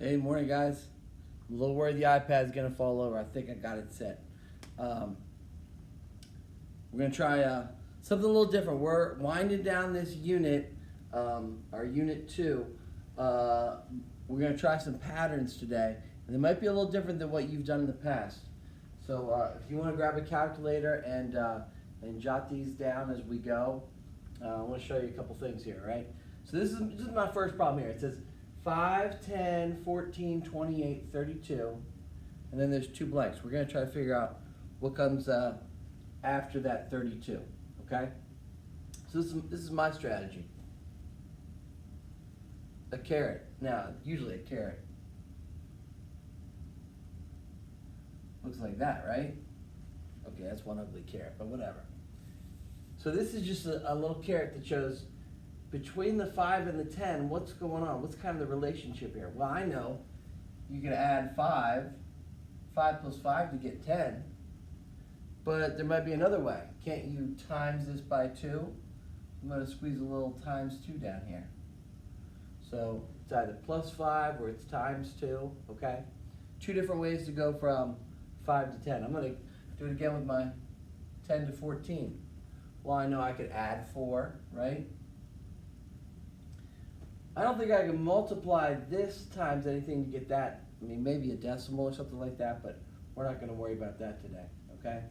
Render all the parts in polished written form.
Hey, morning, guys. I'm a little worried the iPad's gonna fall over. I think I got it set. Um, we're gonna try something a little different. We're winding down this unit, our unit two. Uh, we're gonna try some patterns today, and they might be a little different than what you've done in the past. So if you want to grab a calculator and jot these down as we go, I want to show you a couple things here. All right. So this is my first problem here. It says 5, 10, 14, 28, 32, and then there's two blanks. We're going to try to figure out what comes after that 32, okay? So this is my strategy. A caret. Now, usually a caret looks like that, right? Okay, that's one ugly caret, but whatever. So this is just a little caret that shows between the 5 and the 10, what's going on? What's kind of the relationship here? Well, I know you can add 5 plus 5 to get 10, but there might be another way. Can't you times this by 2? I'm going to squeeze a little times 2 down here. So it's either plus 5 or it's times 2, okay? Two different ways to go from 5 to 10. I'm going to do it again with my 10 to 14. Well, I know I could add 4, right? I don't think I can multiply this times anything to get that. I mean, maybe a decimal or something like that, but we're not going to worry about that today, okay?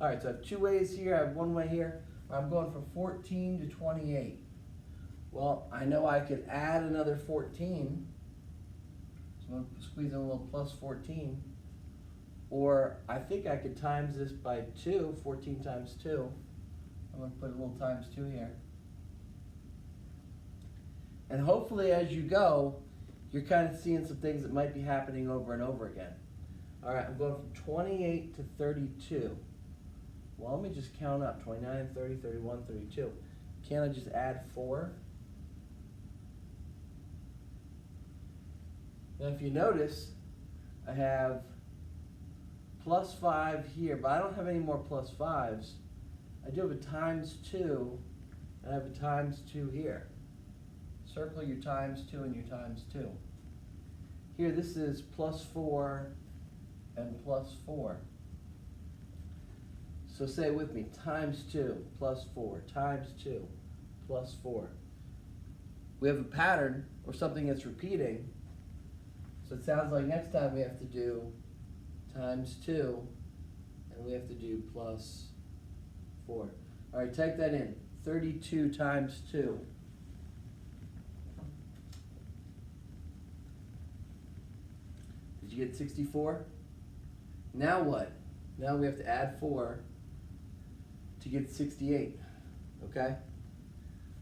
All right, so I have two ways here. I have one way here. I'm going from 14 to 28. Well, I know I could add another 14. So I'm going to squeeze in a little plus 14. Or I think I could times this by 2, 14 times 2. I'm going to put a little times 2 here. And hopefully as you go, you're kind of seeing some things that might be happening over and over again. All right, I'm going from 28 to 32. Well, let me just count up. 29, 30, 31, 32. Can't I just add 4? Now if you notice, I have plus 5 here, but I don't have any more plus 5s. I do have a times 2, and I have a times 2 here. Circle your times 2 and your times 2. Here, this is plus 4 and plus 4. So say it with me, times 2 plus 4, times 2 plus 4. We have a pattern or something that's repeating. So it sounds like next time we have to do times 2 and we have to do plus 4. All right, type that in. 32 times 2. Did you get 64? Now what? Now we have to add 4 to get 68, okay?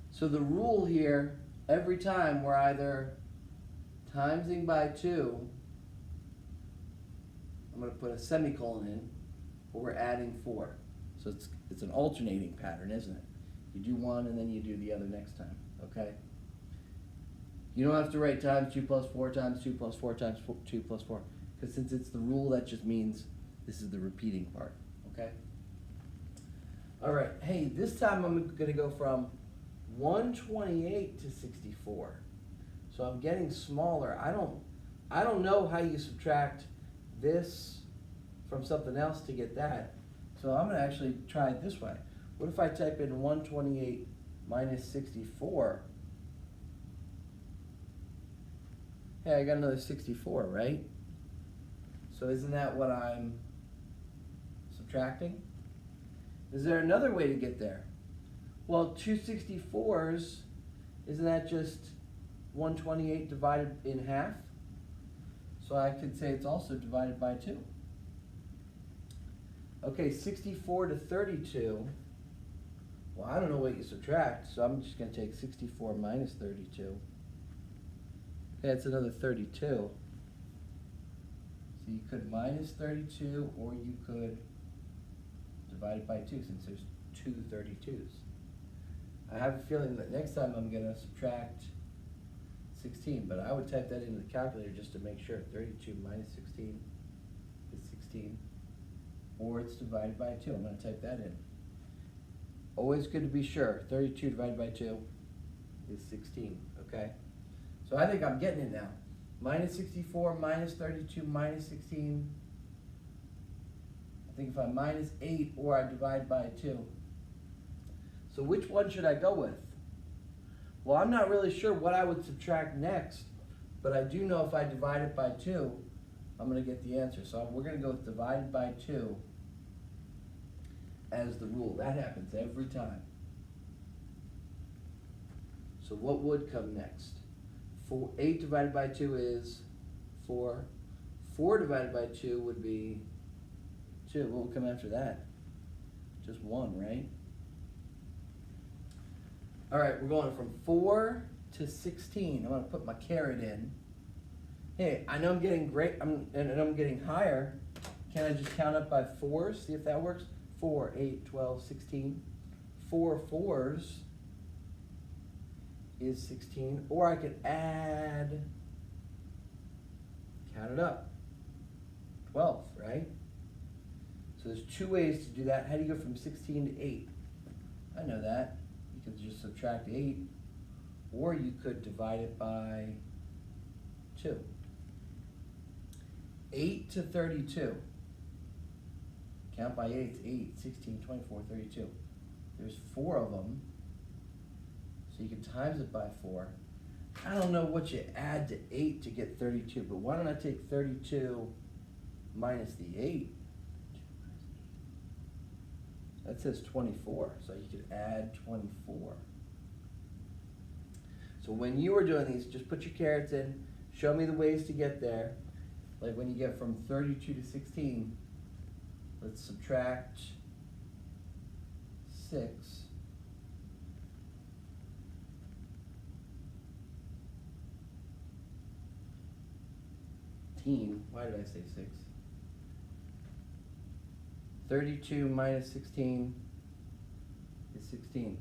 So the rule here, every time we're either timesing by 2, I'm going to put a semicolon in, or we're adding 4. So it's an alternating pattern, isn't it? You do one and then you do the other next time, okay? You don't have to write times 2 plus 4 times 2 plus 4 times 2 plus 4, because since it's the rule, that just means this is the repeating part, okay? All right, hey, this time I'm going to go from 128 to 64. So I'm getting smaller. I don't know how you subtract this from something else to get that. So I'm going to actually try it this way. What if I type in 128 minus 64? Hey, I got another 64, right? So isn't that what I'm subtracting? Is there another way to get there? Well, two 64s, isn't that just 128 divided in half? So I could say it's also divided by 2. Okay, 64 to 32. Well, I don't know what you subtract, so I'm just going to take 64 minus 32. Okay, it's another 32. So you could minus 32, or you could divide it by 2, since there's two 32s. I have a feeling that next time I'm going to subtract 16, but I would type that into the calculator just to make sure. 32 minus 16 is 16, or it's divided by 2. I'm going to type that in. Always good to be sure. 32 divided by 2 is 16, okay? So I think I'm getting it now. Minus 64, minus 32, minus 16. I think if I minus 8 or I divide by 2. So which one should I go with? Well, I'm not really sure what I would subtract next, but I do know if I divide it by 2, I'm going to get the answer. So we're going to go with divided by 2 as the rule. That happens every time. So what would come next? 8 divided by 2 is 4. 4 divided by 2 would be 2. What would come after that? Just 1, right? All right, we're going from 4 to 16. I'm going to put my caret in. Hey, I know I'm getting I'm getting higher. Can I just count up by 4s? See if that works. 4, 8, 12, 16. 4 4s is 16, or I could add, count it up, 12, right? So there's 2 ways to do that. How do you go from 16 to 8? I know that. You could just subtract 8, or you could divide it by 2. 8 to 32. Count by 8, it's 8, 16, 24, 32. There's 4 of them. So you can times it by 4. I don't know what you add to 8 to get 32, but why don't I take 32 minus the 8? That says 24, so you could add 24. So when you are doing these, just put your carets in, show me the ways to get there. Like when you get from 32 to 16, let's subtract 6. Why did I say 6? 32 minus 16 is 16.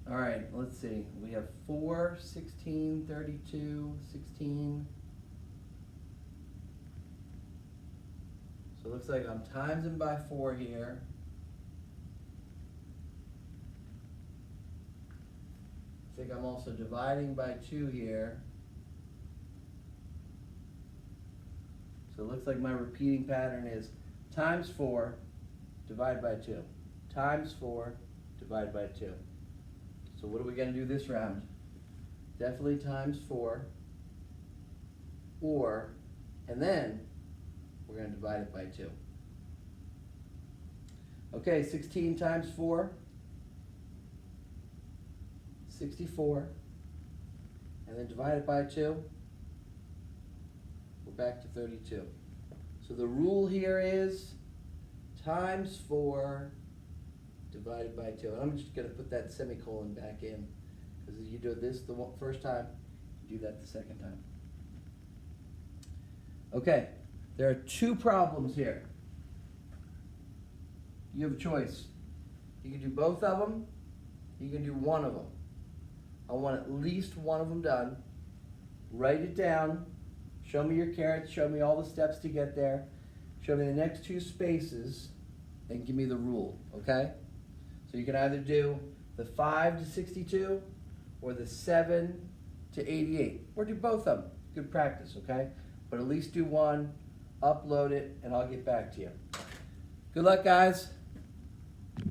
All right, let's see. We have 4, 16, 32, 16. So it looks like I'm timesing by 4 here. I think I'm also dividing by 2 here. So it looks like my repeating pattern is times 4, divide by 2. Times 4, divide by 2. So what are we going to do this round? Definitely times 4. And then we're going to divide it by 2. Okay, 16 times 4, 64. And then divide it by 2. We're back to 32. So the rule here is times 4 divided by 2. And I'm just going to put that semicolon back in, because you do this the first time, you do that the second time. Okay, there are 2 problems here. You have a choice. You can do both of them, you can do one of them. I want at least one of them done. Write it down. Show me your carets, show me all the steps to get there, show me the next 2 spaces, and give me the rule, okay? So you can either do the 5 to 62 or the 7 to 88, or do both of them. Good practice, okay? But at least do one, upload it, and I'll get back to you. Good luck, guys.